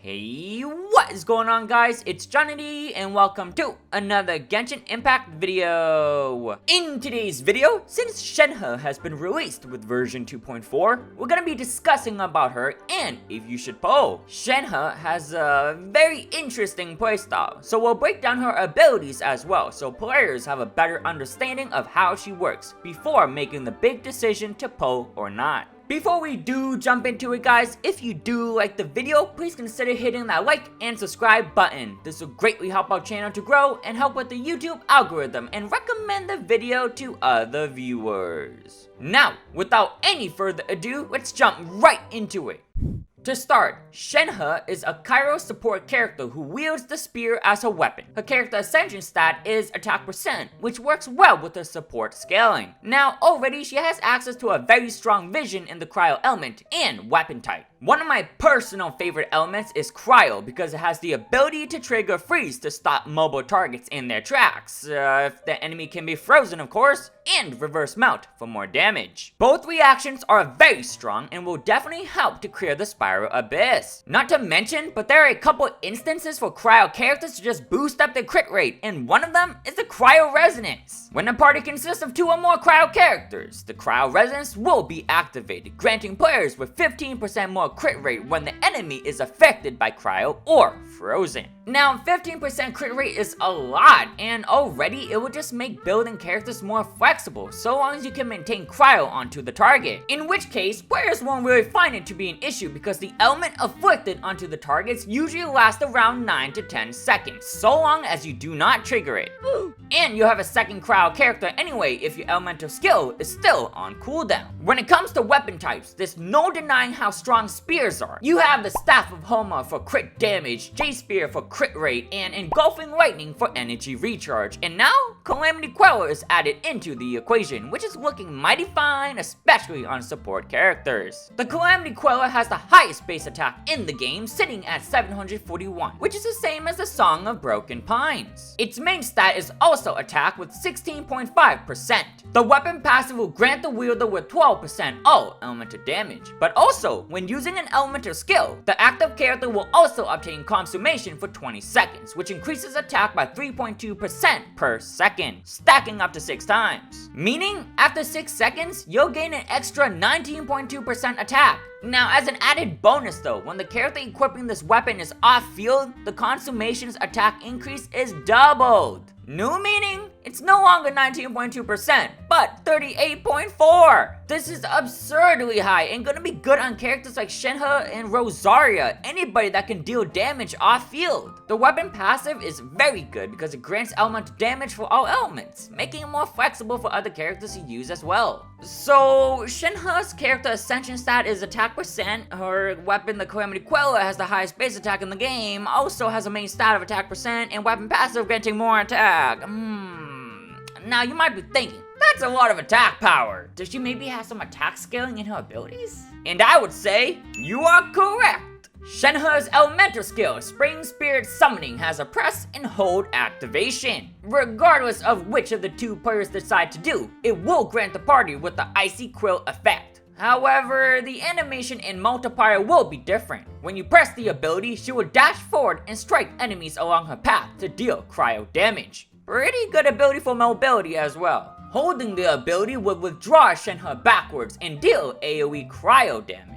Hey, what is going on, guys? It's Johnny and welcome to another Genshin Impact video. In today's video, since Shenhe has been released with version 2.4, we're gonna be discussing about her and if you should pull. Shenhe has a very interesting playstyle, so we'll break down her abilities as well so players have a better understanding of how she works before making the big decision to pull or not. Before we do jump into it, guys, if you do like the video, please consider hitting that like and subscribe button. This will greatly help our channel to grow and help with the YouTube algorithm and recommend the video to other viewers. Now, without any further ado, let's jump right into it. To start, Shenhe is a Cryo support character who wields the spear as a weapon. Her character ascension stat is attack percent, which works well with her support scaling. Now, already she has access to a very strong vision in the Cryo element and weapon type. One of my personal favorite elements is Cryo because it has the ability to trigger freeze to stop mobile targets in their tracks, if the enemy can be frozen of course, and reverse melt for more damage. Both reactions are very strong and will definitely help to clear the Spiral Abyss. Not to mention, but there are a couple instances for Cryo characters to just boost up their crit rate, and one of them is the Cryo Resonance. When a party consists of 2 or more Cryo characters, the Cryo Resonance will be activated, granting players with 15% more crit rate when the enemy is affected by Cryo or frozen. Now, 15% crit rate is a lot, and already it will just make building characters more flexible so long as you can maintain Cryo onto the target. In which case, players won't really find it to be an issue because the element afflicted onto the targets usually lasts around 9 to 10 seconds, so long as you do not trigger it. And you have a second Cryo character anyway if your elemental skill is still on cooldown. When it comes to weapon types, there's no denying how strong spears are. You have the Staff of Homa for crit damage, J-Spear for crit rate, and Engulfing Lightning for energy recharge. And now, Calamity Queller is added into the equation, which is looking mighty fine, especially on support characters. The Calamity Queller has the highest base attack in the game, sitting at 741, which is the same as the Song of Broken Pines. Its main stat is also attack with 16.5%. The weapon passive will grant the wielder with 12% all elemental damage, but also, when using an elemental skill, the active character will also obtain consummation for 20 seconds, which increases attack by 3.2% per second, stacking up to 6 times. Meaning, after 6 seconds, you'll gain an extra 19.2% attack. Now, as an added bonus though, when the character equipping this weapon is off-field, the consummation's attack increase is doubled. New meaning, it's no longer 19.2%, but 38.4%. This is absurdly high and gonna be good on characters like Shenha and Rosaria, anybody that can deal damage off-field. The weapon passive is very good because it grants elemental damage for all elements, making it more flexible for other characters to use as well. So, Shenhe's character ascension stat is attack percent. Her weapon, the Calamity Queller, has the highest base attack in the game, also has a main stat of attack percent, and weapon passive granting more attack. Now you might be thinking, that's a lot of attack power. Does she maybe have some attack scaling in her abilities? And I would say, you are correct. Shenhe's elemental skill, Spring Spirit Summoning, has a press and hold activation. Regardless of which of the two players decide to do, it will grant the party with the Icy Quill effect. However, the animation and multiplier will be different. When you press the ability, she will dash forward and strike enemies along her path to deal cryo damage. Pretty good ability for mobility as well. Holding the ability would withdraw Shenhe backwards and deal AoE cryo damage.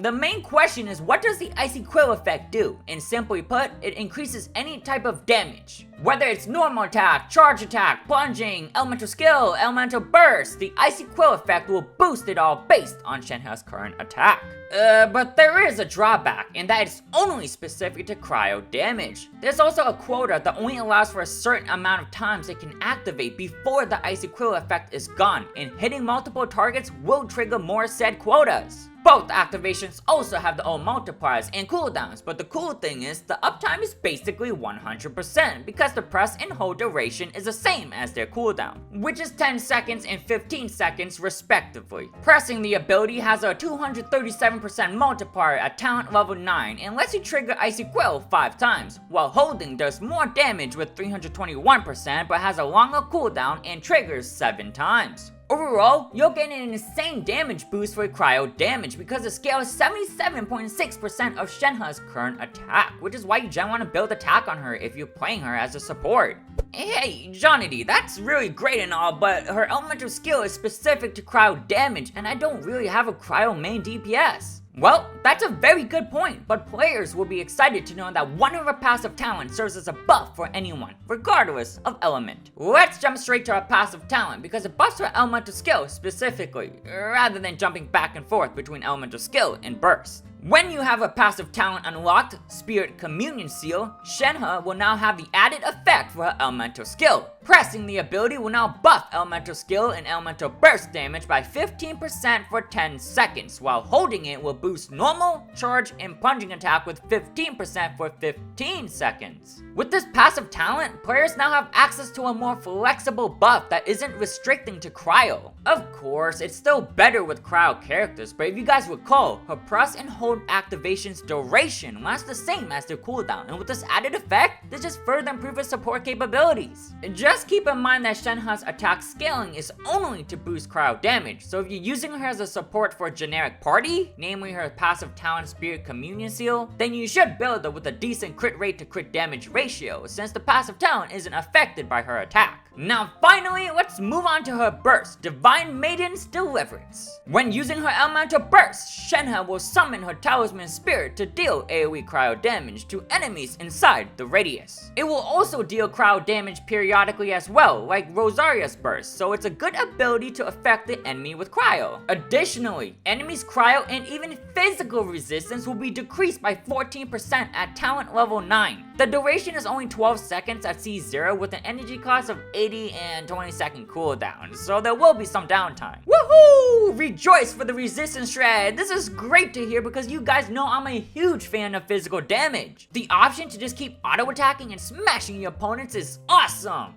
The main question is, what does the Icy Quill effect do? And simply put, it increases any type of damage. Whether it's normal attack, charge attack, plunging, elemental skill, elemental burst, the Icy Quill effect will boost it all based on Shenhe's current attack. But there is a drawback, and that it's only specific to cryo damage. There's also a quota that only allows for a certain amount of times it can activate before the Icy Quill effect is gone, and hitting multiple targets will trigger more said quotas. Both activations also have their own multipliers and cooldowns, but the cool thing is the uptime is basically 100% because the press and hold duration is the same as their cooldown, which is 10 seconds and 15 seconds respectively. Pressing the ability has a 237% multiplier at talent level 9 and lets you trigger Icy Quill 5 times, while holding does more damage with 321% but has a longer cooldown and triggers 7 times. Overall, you'll get an insane damage boost for cryo damage because it scales 77.6% of Shenha's current attack, which is why you generally want to build attack on her if you're playing her as a support. Hey, Johnny, that's really great and all, but her elemental skill is specific to cryo damage, and I don't really have a cryo main DPS. Well, that's a very good point, but players will be excited to know that one of her passive talents serves as a buff for anyone, regardless of element. Let's jump straight to her passive talent because it buffs her elemental skill specifically, rather than jumping back and forth between elemental skill and burst. When you have a passive talent unlocked, Spirit Communion Seal, Shenhe will now have the added effect for her elemental skill. Pressing the ability will now buff elemental skill and elemental burst damage by 15% for 10 seconds, while holding it will boost normal, charge, and plunging attack with 15% for 15 seconds. With this passive talent, players now have access to a more flexible buff that isn't restricting to cryo. Of course, it's still better with cryo characters, but if you guys recall, her press and hold activation's duration lasts the same as their cooldown, and with this added effect, this just further improves its support capabilities. Just keep in mind that Shenhe's attack scaling is only to boost cryo damage, so if you're using her as a support for a generic party, namely her passive talent Spirit Communion Seal, then you should build her with a decent crit rate to crit damage ratio, since the passive talent isn't affected by her attack. Now finally, let's move on to her burst, Divine Maiden's Deliverance. When using her elemental burst, Shenhe will summon her talisman spirit to deal AoE cryo damage to enemies inside the radius. It will also deal cryo damage periodically as well, like Rosaria's burst, so it's a good ability to affect the enemy with cryo. Additionally, enemies' cryo and even physical resistance will be decreased by 14% at talent level 9. The duration is only 12 seconds at C0 with an energy cost of 80 and 20 second cooldown, so there will be some downtime. Woohoo! Rejoice for the resistance shred! This is great to hear because you guys know I'm a huge fan of physical damage. The option to just keep auto attacking and smashing your opponents is awesome!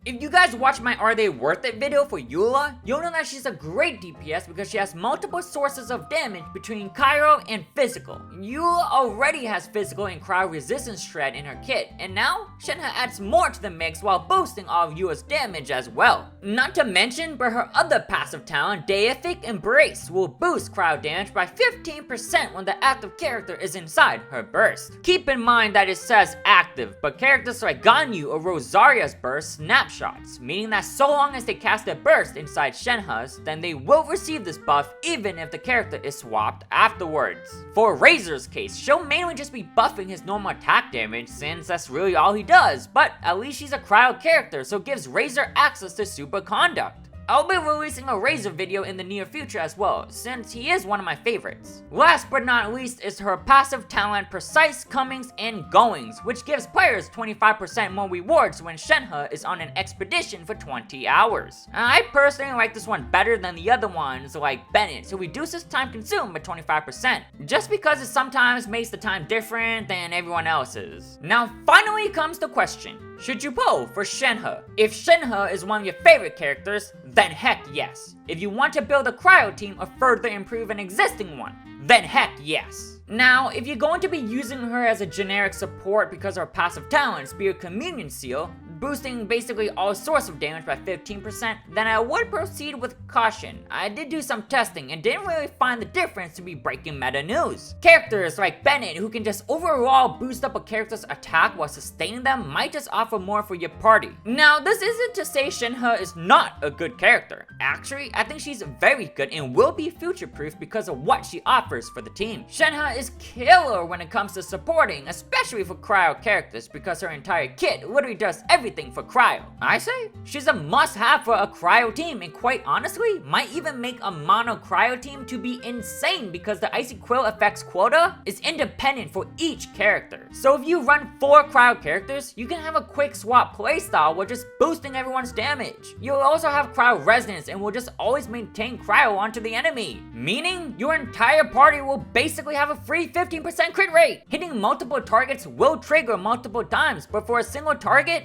If you guys watch my Are They Worth It video for Eula, you'll know that she's a great DPS because she has multiple sources of damage between cryo and physical. Eula already has physical and cryo resistance shred in her kit, and now Shenhe adds more to the mix while boosting all of Eula's damage as well. Not to mention, but her other passive talent, Deific Embrace, will boost cryo damage by 15% when the active character is inside her burst. Keep in mind that it says active, but characters like Ganyu or Rosaria's burst snap shots, meaning that so long as they cast a burst inside Shenhe's, then they will receive this buff even if the character is swapped afterwards. For Razor's case, she'll mainly just be buffing his normal attack damage since that's really all he does, but at least she's a cryo character, so it gives Razor access to super conduct. I'll be releasing a Razor video in the near future as well, since he is one of my favorites. Last but not least is her passive talent Precise Comings and Goings, which gives players 25% more rewards when Shenhe is on an expedition for 20 hours. I personally like this one better than the other ones like Bennett, who reduces time consumed by 25%, just because it sometimes makes the time different than everyone else's. Now finally comes the question. Should you pull for Shenhe? If Shenhe is one of your favorite characters, then heck yes. If you want to build a cryo team or further improve an existing one, then heck yes. Now, if you're going to be using her as a generic support because of her passive talent, Spirit Communion Seal, boosting basically all sorts of damage by 15%, then I would proceed with caution. I did do some testing and didn't really find the difference to be breaking meta news. Characters like Bennett, who can just overall boost up a character's attack while sustaining them, might just offer more for your party. Now, this isn't to say Shenhe is not a good character. Actually, I think she's very good and will be future-proof because of what she offers for the team. Shenhe is killer when it comes to supporting, especially for cryo characters, because her entire kit literally does everything for cryo. I say, she's a must-have for a cryo team, and quite honestly, might even make a mono cryo team to be insane because the Icy Quill effects quota is independent for each character. So if you run 4 cryo characters, you can have a quick swap playstyle while just boosting everyone's damage. You'll also have Cryo Resonance and will just always maintain cryo onto the enemy, meaning your entire party will basically have a free 15% crit rate. Hitting multiple targets will trigger multiple times, but for a single target,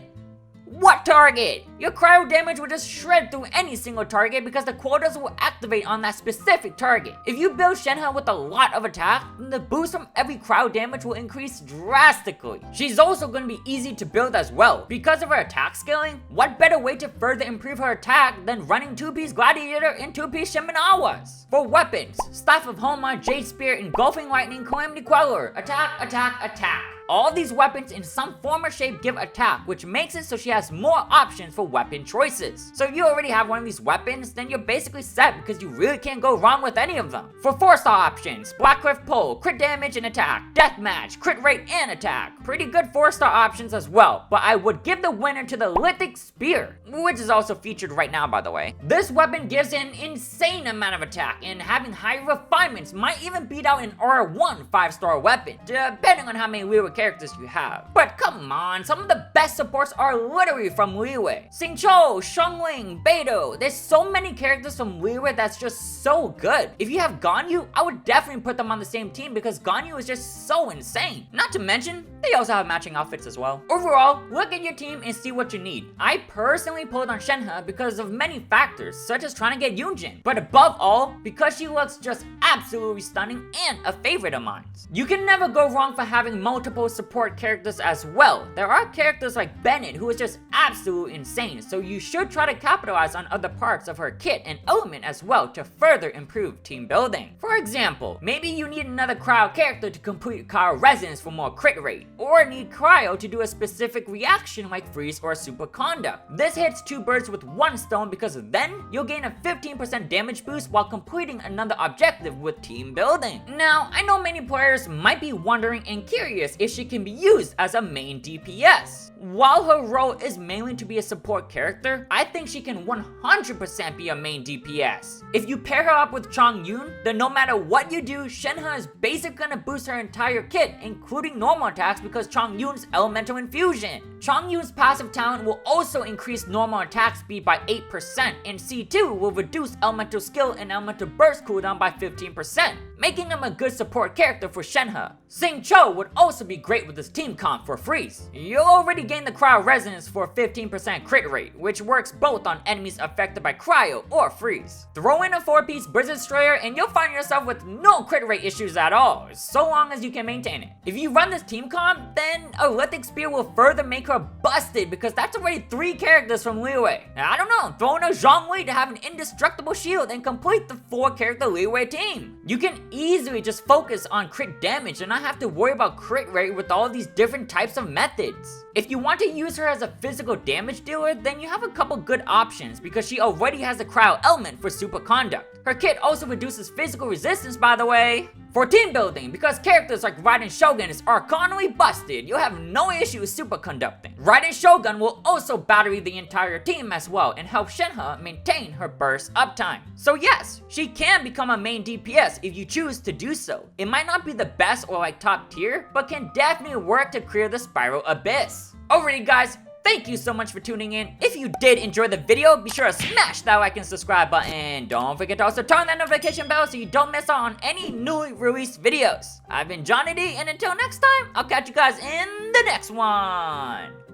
What target? Your cryo damage will just shred through any single target because the quotas will activate on that specific target. If you build Shenhe with a lot of attack, then the boost from every cryo damage will increase drastically. She's also going to be easy to build as well. Because of her attack scaling, what better way to further improve her attack than running 2-piece Gladiator and 2-piece Shimenawas? For weapons, Staff of Homa, Jade Spear, Engulfing Lightning, Calamity Queller, attack, attack, attack. All these weapons in some form or shape give attack, which makes it so she has more options for weapon choices. So if you already have one of these weapons, then you're basically set because you really can't go wrong with any of them. For 4-star options, Black Cliff Pole, crit damage and attack, deathmatch, crit rate and attack. Pretty good 4-star options as well, but I would give the winner to the Lithic Spear, which is also featured right now by the way. This weapon gives an insane amount of attack, and having high refinements might even beat out an R1 5-star weapon, depending on how many Liyue characters you have. But come on, some of the best supports are literally from Liyue. Xingqiu, Xiongling, Beidou, there's so many characters from Liyue that's just so good. If you have Ganyu, I would definitely put them on the same team because Ganyu is just so insane. Not to mention, they also have matching outfits as well. Overall, look at your team and see what you need. I personally pulled on Shenhe because of many factors, such as trying to get Yunjin, but above all, because she looks just absolutely stunning and a favorite of mine. You can never go wrong for having multiple support characters as well. There are characters like Bennett who is just absolutely insane, so you should try to capitalize on other parts of her kit and element as well to further improve team building. For example, maybe you need another Cryo character to complete Cryo Resonance for more crit rate, or need Cryo to do a specific reaction like Freeze or Superconduct. This hits 2 birds with 1 stone because then you'll gain a 15% damage boost while completing another objective with team building. Now, I know many players might be wondering and curious if she can be used as a main DPS. While her role is mainly to be a support character, I think she can 100% be a main DPS. If you pair her up with Chongyun, then no matter what you do, Shenhe is basically gonna boost her entire kit, including normal attacks because Chongyun's elemental infusion. Chongyun's passive talent will also increase normal attack speed by 8%, and C2 will reduce elemental skill and elemental burst cooldown by 15%, making him a good support character for Shenhe. Xingqiu would also be great with his team comp for Freeze. You'll already gain the Cryo Resonance for 15% crit rate, which works both on enemies affected by Cryo or Freeze. Throw in a 4-piece Blizzard Destroyer and you'll find yourself with no crit rate issues at all, so long as you can maintain it. If you run this team comp, then a Lithic Spear will further make her busted because that's already 3 characters from Liyue. Now, I don't know, throw in a Zhongli to have an indestructible shield and complete the 4-character Liyue team. You can easily just focus on crit damage and not have to worry about crit rate with all these different types of methods. If you want to use her as a physical damage dealer, then you have a couple good options because she already has a Cryo element for Superconduct. Her kit also reduces physical resistance, by the way. For team building, because characters like Raiden Shogun is arcanally busted, you'll have no issue superconducting. Raiden Shogun will also battery the entire team as well and help Shenhe maintain her burst uptime. So yes, she can become a main DPS if you choose to do so. It might not be the best or like top tier, but can definitely work to clear the spiral abyss. Alrighty guys, thank you so much for tuning in. If you did enjoy the video, be sure to smash that like and subscribe button. Don't forget to also turn that notification bell so you don't miss out on any newly released videos. I've been Johnny D, and until next time, I'll catch you guys in the next one.